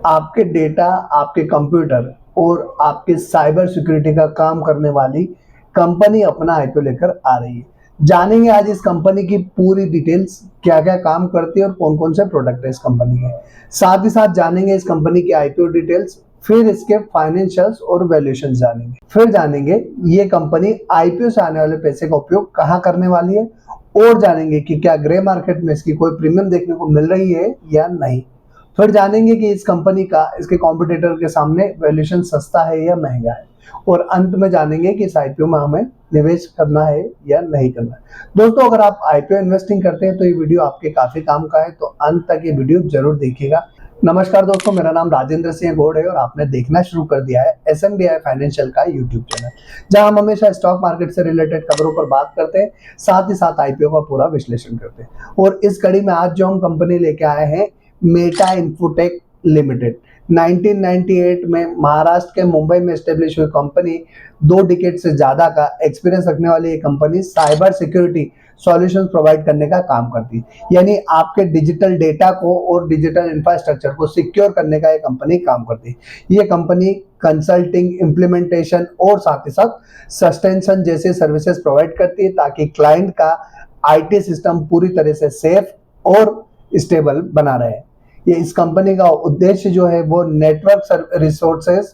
आपके डेटा, आपके कंप्यूटर और आपके साइबर सिक्योरिटी का काम करने वाली कंपनी अपना आईपीओ लेकर आ रही है। जानेंगे आज इस कंपनी की पूरी डिटेल्स, क्या-क्या काम करती है और कौन-कौन से प्रोडक्ट है इस कंपनी के। साथ ही साथ जानेंगे इस कंपनी की आईपीओ डिटेल्स, फिर इसके फाइनेंशियल्स और वैल्यूएशन जानेंगे। फिर जानेंगे ये कंपनी आईपीओ से आने वाले पैसे का उपयोग कहाँ करने वाली है और जानेंगे कि क्या ग्रे मार्केट में इसकी कोई प्रीमियम देखने को मिल रही है या नहीं। फिर जानेंगे कि इस कंपनी का इसके कॉम्पिटिटर के सामने वैल्यूएशन सस्ता है या महंगा है और अंत में जानेंगे कि इस आईपीओ में हमें निवेश करना है या नहीं करना है। दोस्तों, अगर आप आईपीओ इन्वेस्टिंग करते हैं तो ये वीडियो आपके काफी काम का है, तो अंत तक ये वीडियो जरूर देखिएगा। नमस्कार दोस्तों, मेरा नाम राजेंद्र सिंह गौड़ है और आपने देखना शुरू कर दिया है एसएमबीआई फाइनेंशियल का यूट्यूब चैनल, जहां हम हमेशा स्टॉक मार्केट से रिलेटेड खबरों पर बात करते हैं, साथ ही साथ आईपीओ का पूरा विश्लेषण करते हैं। और इस कड़ी में आज जो हम कंपनी लेके आए हैं, मेटा इन्फोटेक लिमिटेड, 1998 में महाराष्ट्र के मुंबई में एस्टेब्लिश हुई कंपनी, 2 डिकेड से ज्यादा का एक्सपीरियंस रखने वाली ये company cyber security solutions provide करने का काम करती है। यानी आपके डिजिटल डेटा को और डिजिटल इंफ्रास्ट्रक्चर को सिक्योर करने का ये कंपनी काम करती है। ये कंपनी कंसल्टिंग, इम्प्लीमेंटेशन और साथ ही साथ सस्टेंशन जैसे सर्विसेज प्रोवाइड करती है ताकि क्लाइंट का आईटी सिस्टम पूरी तरह से सेफ और स्टेबल बना रहे। ये इस कंपनी का उद्देश्य जो है वो नेटवर्क रिसोर्सेज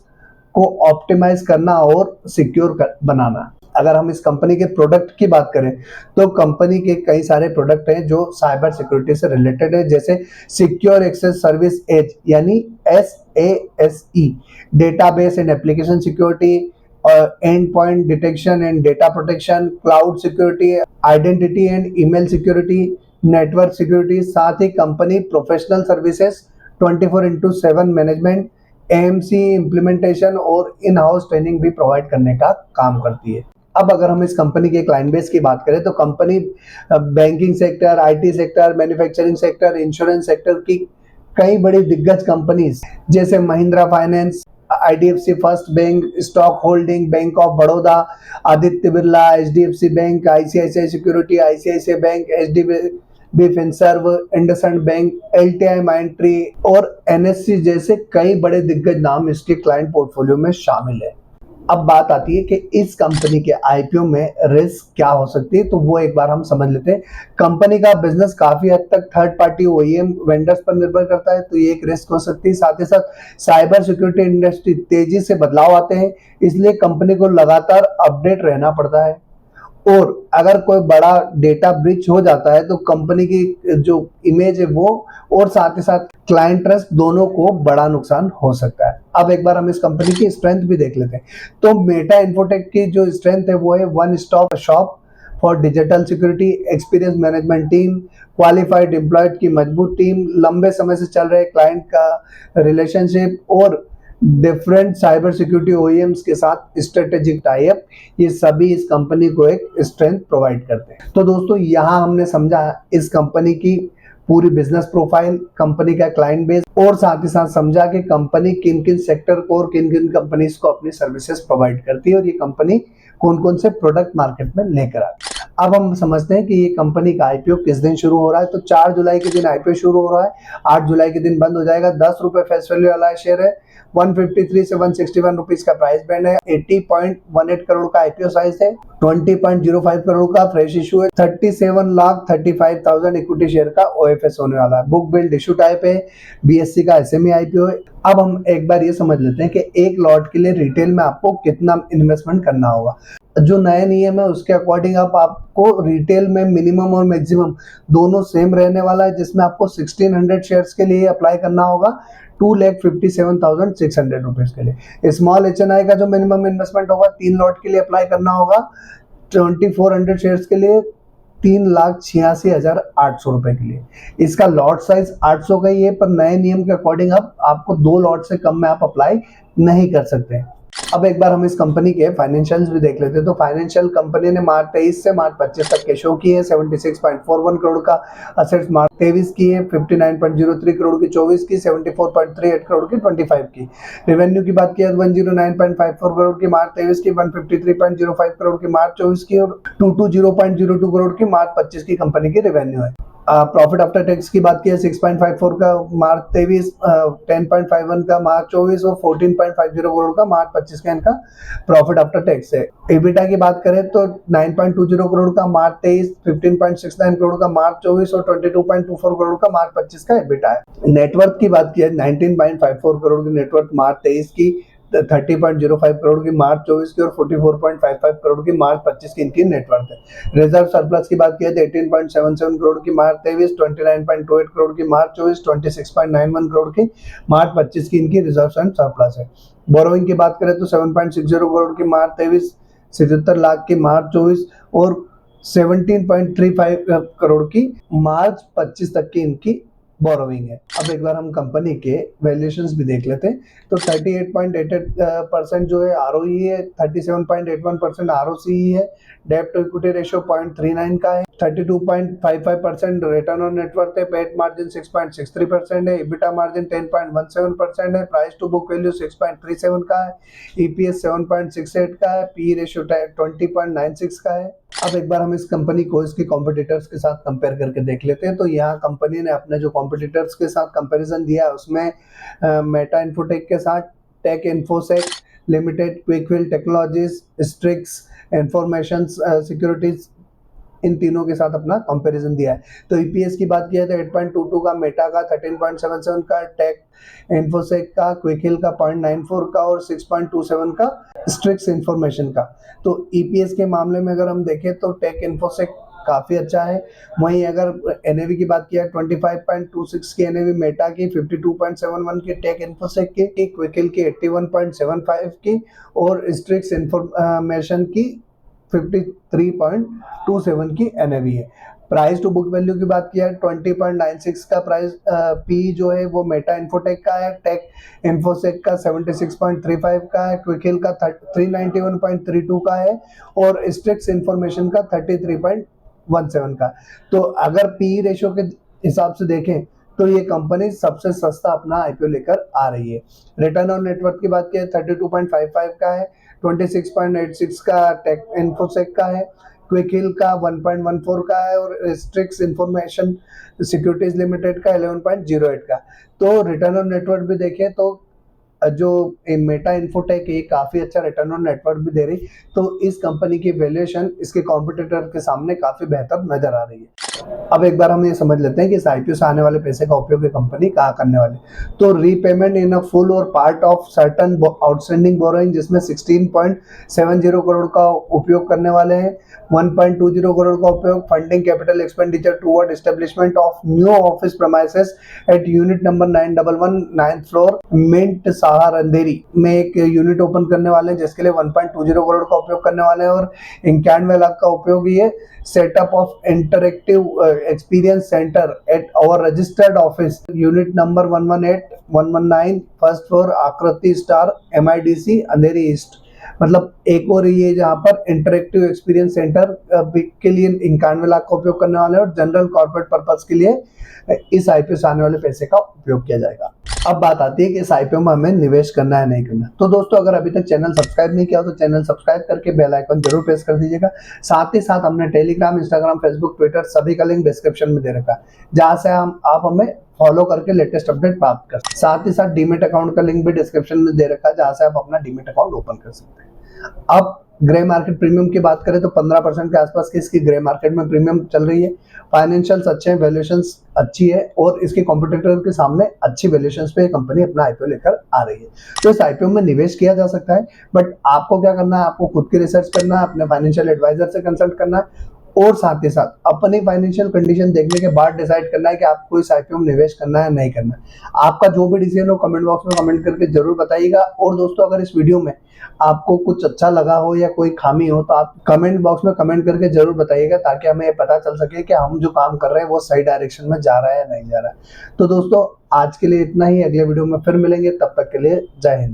को ऑप्टिमाइज करना और सिक्योर बनाना। अगर हम इस कंपनी के प्रोडक्ट की बात करें तो कंपनी के कई सारे प्रोडक्ट हैं जो साइबर सिक्योरिटी से रिलेटेड है, जैसे सिक्योर एक्सेस सर्विस एज यानी SASE, database and application security, endpoint detection and data protection, cloud security, identity and email security, network security. साथ ही company professional services, 24/7 management, AMC implementation और in house training भी provide करने का काम करती है। अब अगर हम इस कंपनी के क्लाइंट बेस की बात करें तो company banking sector, IT sector, manufacturing sector, insurance sector की कई बड़ी दिग्गज कंपनीज जैसे Mahindra finance, IDFC first bank, stock holding, bank of Baroda, Aditya Birla, HDFC bank, ICICI security, ICICI bank, HDB Finserv, IndusInd bank, LTI माइंट्री और NSC जैसे कई बड़े दिग्गज नाम इसके क्लाइंट पोर्टफोलियो में शामिल है। अब बात आती है कि इस कंपनी के आईपीओ में रिस्क क्या हो सकती है, तो वो एक बार हम समझ लेते हैं। कंपनी का बिजनेस काफी हद तक थर्ड पार्टी OEM वेंडर्स पर निर्भर करता है, तो ये एक रिस्क हो सकती है। साथ ही साथ साइबर सिक्योरिटी इंडस्ट्री तेजी से बदलाव आते हैं, इसलिए कंपनी को लगातार अपडेट रहना पड़ता है। और अगर कोई बड़ा डेटा ब्रीच हो जाता है तो कंपनी की जो इमेज है वो और साथ ही साथ क्लाइंट ट्रस्ट दोनों को बड़ा नुकसान हो सकता है। अब एक बार हम इस कंपनी की स्ट्रेंथ भी देख लेते हैं। तो मेटा इन्फोटेक की जो स्ट्रेंथ है वो है one stop shop for digital security, experience management team, qualified employed की मजबूत टीम, लंबे समय से चल रहे क्लाइंट का रिलेशनशिप और डिफरेंट साइबर सिक्योरिटी OEMs के साथ स्ट्रेटेजिक टाई अप, ये सभी इस कंपनी को एक स्ट्रेंथ प्रोवाइड करते हैं। तो दोस्तों, यहाँ हमने समझा इस कंपनी की पूरी बिजनेस प्रोफाइल, कंपनी का क्लाइंट बेस और साथ ही साथ समझा कि कंपनी किन किन सेक्टर को और किन किन कंपनीज को अपनी सर्विसेज प्रोवाइड करती है और ये कंपनी कौन कौन से प्रोडक्ट मार्केट में लेकर आती है। अब हम समझते हैं कि ये कंपनी का आईपीओ किस दिन शुरू हो रहा है। तो 4 जुलाई के दिन आईपीओ शुरू हो रहा है, 8 जुलाई के दिन बंद हो जाएगा। 10 रुपए फेस वैल्यू वाला शेयर है, 153 से 161 रुपीज का प्राइस बैंड है, 80.18 करोड़ का आईपीओ साइज है, 20.05 करोड़ का फ्रेश इशू है, 37,35,000 इक्विटी शेयर का OFS होने वाला है। बुक बिल्ड इशू टाइप है, BSE का SME आईपीओ है। अब हम एक बार ये समझ लेते हैं कि एक लॉट के लिए रिटेल में आपको कितना इन्वेस्टमेंट करना होगा। जो नया नियम है उसके अकॉर्डिंग आपको रिटेल में मिनिमम और मैक्सिमम दोनों सेम रहने वाला है, जिसमें आपको 1600 शेयर्स के लिए अप्लाई करना होगा, 2,57,600 रुपीज के लिए। स्मॉल HNI का जो मिनिमम इन्वेस्टमेंट होगा 3 लॉट के लिए अप्लाई करना होगा, 2400 शेयर्स के लिए 3,86,800 रुपए के लिए। इसका लॉट साइज 800 का ही है, पर नए नियम के अकॉर्डिंग अब आपको 2 लॉट से कम में आप अप्लाई नहीं कर सकते। अब एक बार हम इस कंपनी के फाइनेंशियल्स भी देख लेते हैं। तो फाइनेंशियल कंपनी ने मार्च 23 से मार्च 25 तक के शो किए हैं। 76.41 करोड़ का असेट्स मार्च 23 की है, 59.03 करोड़ की 24 की, 74.38 करोड़ की 25 की। रेवेन्यू की बात किया 109.54 करोड़ की मार्च 23 की, 153.05 करोड़ की मार्च 24 की और 220.02 करोड़ की मार्च 25 की कंपनी की रेवेन्यू है। प्रॉफिट आफ्टर टैक्स की बात की है 6.54 का मार्च 23, 10.51 का मार्च 24 और 14.50 करोड़ का मार्च 25 का इनका प्रॉफिट आफ्टर टैक्स है। एबिटा की बात करें तो 9.20 करोड़ का मार्च 23, 15.69 करोड़ का मार्च 24 और 22.24 करोड़ का मार्च 25 का एबिटा है। नेटवर्थ की बात की है 19.54 करोड़ की नेटवर्थ मार्च 23 की, 30.05 करोड़ की मार्च 24 की और 44.55 करोड़ की मार्च 25 की इनकी नेटवर्थ है। रिजर्व सरप्लस की बात की तो 18.77 करोड़ की मार्च 23, 29.28 करोड़ की मार्च 24, 26.91 करोड़ की मार्च 25 की इनकी रिजर्व एंड सरप्लस है। बोरोइंग की बात करें तो 7.60 करोड़ की मार्च 23, 77 लाख की मार्च 24 और 17.35 करोड़ की मार्च 25 तक की इनकी बोरोइंग है। अब एक बार हम कंपनी के वैल्यूएशंस भी देख लेते हैं तो 38.88% जो है आरओई है, 37.81% आरओसी है, डेब्ट टू इक्विटी रेशियो 0.39 का है, 32.55% रिटर्न ऑन नेटवर्थ है, पैट मार्जिन 6.63% है, एबिटा मार्जिन 10.17% है, प्राइस टू बुक वैल्यू 6.37 का है, ईपीएस 7.68 का है, पी रेशियो 20.96 का है। अब एक बार हम इस कंपनी को इसके कॉम्पिटिटर्स के साथ कंपेयर करके देख लेते हैं। तो यहाँ कंपनी ने अपने जो कॉम्पिटिटर्स के साथ कंपैरिजन दिया है उसमें मेटा इन्फोटेक के साथ Tech Infosec Limited, Quickvil Technologies, Strix Information Securities, इन तीनों के साथ अपना कंपैरिजन दिया है। तो ईपीएस की बात किया तो 8.22 का, मेटा का 13.77 का, टेक इन्फोसेक का, क्विकहिल का 0.94 का और 6.27 का स्ट्रिक्स इंफॉर्मेशन का। तो ईपीएस के मामले में अगर हम देखें तो टेक इन्फोसेक काफी अच्छा है। वहीं अगर एनएवी की बात किया 25.26 की एनएवी मेटा की, 52.71 की टेक इन्फोसेक की, क्विकहिल की 81.75 की और स्ट्रिक्स इंफॉर्मेशन की 53.27 की एनएवी है। प्राइस टू बुक वैल्यू की बात किया 20.96 का प्राइस पी जो है वो मेटा इन्फोटेक का है, टेक इन्फोसेक का 76.35 का है, क्विकहिल का 391.32 का है और स्ट्रिक्स इंफॉर्मेशन का 33.17 का। तो अगर पी रेशियो के हिसाब से देखें तो ये कंपनी सबसे सस्ता अपना आईपीओ लेकर आ रही है। रिटर्न ऑन नेटवर्थ की बात की 32.55 का है, 26.86 का टेक इन्फोसेक का है, क्विकहिल का 1.14 का है और स्ट्रिक्स इंफॉर्मेशन सिक्योरिटीज लिमिटेड का 11.08 का। तो रिटर्न ऑन नेटवर्थ भी देखें तो जो मेटा इन्फोटेक है काफी अच्छा रिटर्न ऑन नेटवर्थ भी दे रही, तो इस कंपनी की वैल्यूएशन इसके कॉम्पिटिटर के सामने काफी बेहतर नजर आ रही है। अब एक बार हम ये समझ लेते हैं कि इस आईपीओ से आने वाले पैसे का उपयोग ये कंपनी कहाँ करने वाली। तो रीपेमेंट इन अ फुल और part of certain outstanding borrowing जिसमें 16.70 करोड़ का उपयोग करने वाले हैं, 1.20 करोड़ का उपयोग funding capital expenditure toward establishment of new office premises at unit number 911 9th floor Mint Sahar Andheri में एक यूनिट ओपन करने वाले हैं जिसके लिए 1.20 करोड़ का उपयोग करने वाले हैं और 91 लाख का उपयोग ये setup of interactive experience centre at our registered office unit number 118-119 first floor Akruti star MIDC Andheri east. मतलब एक और ये जहाँ पर इंटरेक्टिव एक्सपीरियंस सेंटर के लिए 91 लाख का उपयोग करने वाले हैं और जनरल कॉर्पोरेट पर्पस के लिए इस आईपीओ से आने वाले पैसे का उपयोग किया जाएगा। अब बात आती है कि इस आईपीओ में हमें निवेश करना है नहीं करना। तो दोस्तों अगर अभी तक चैनल सब्सक्राइब नहीं किया तो चैनल सब्सक्राइब करके बेल आइकन जरूर प्रेस कर दीजिएगा। साथ ही साथ हमने टेलीग्राम, इंस्टाग्राम, फेसबुक, ट्विटर सभी का लिंक डिस्क्रिप्शन में दे रखा है जहाँ से आप हमें फॉलो करके लेटेस्ट अपडेट प्राप्त कर सकते हैं। साथ ही साथ डीमेट अकाउंट का लिंक भी डिस्क्रिप्शन में दे रखा है जहाँ से आप अपना डीमेट अकाउंट ओपन कर सकते हैं। अब ग्रे मार्केट प्रीमियम की बात करें तो 15% के आसपास की इसकी ग्रे मार्केट में प्रीमियम चल रही है। फाइनेंशियल्स अच्छे हैं, वैल्यूएशंस अच्छी है और इसके कॉम्पिटिटर के सामने अच्छी वैल्यूएशंस पे कंपनी अपना आईपीओ लेकर आ रही है। तो इस आईपीओ में निवेश किया जा सकता है, बट आपको क्या करना है, आपको खुद की रिसर्च करना है, अपने फाइनेंशियल एडवाइजर से कंसल्ट करना है और साथ ही साथ अपनी फाइनेंशियल कंडीशन देखने के बाद डिसाइड करना है कि आपको इस आईपीओ में निवेश करना है नहीं करना है। आपका जो भी डिसीजन हो कमेंट बॉक्स में कमेंट करके जरूर बताइएगा। और दोस्तों अगर इस वीडियो में आपको कुछ अच्छा लगा हो या कोई खामी हो तो आप कमेंट बॉक्स में कमेंट करके जरूर बताइएगा ताकि हमें ये पता चल सके कि हम जो काम कर रहे हैं वो सही डायरेक्शन में जा रहा है या नहीं जा रहा है। तो दोस्तों आज के लिए इतना ही, अगले वीडियो में फिर मिलेंगे, तब तक के लिए जय हिंद।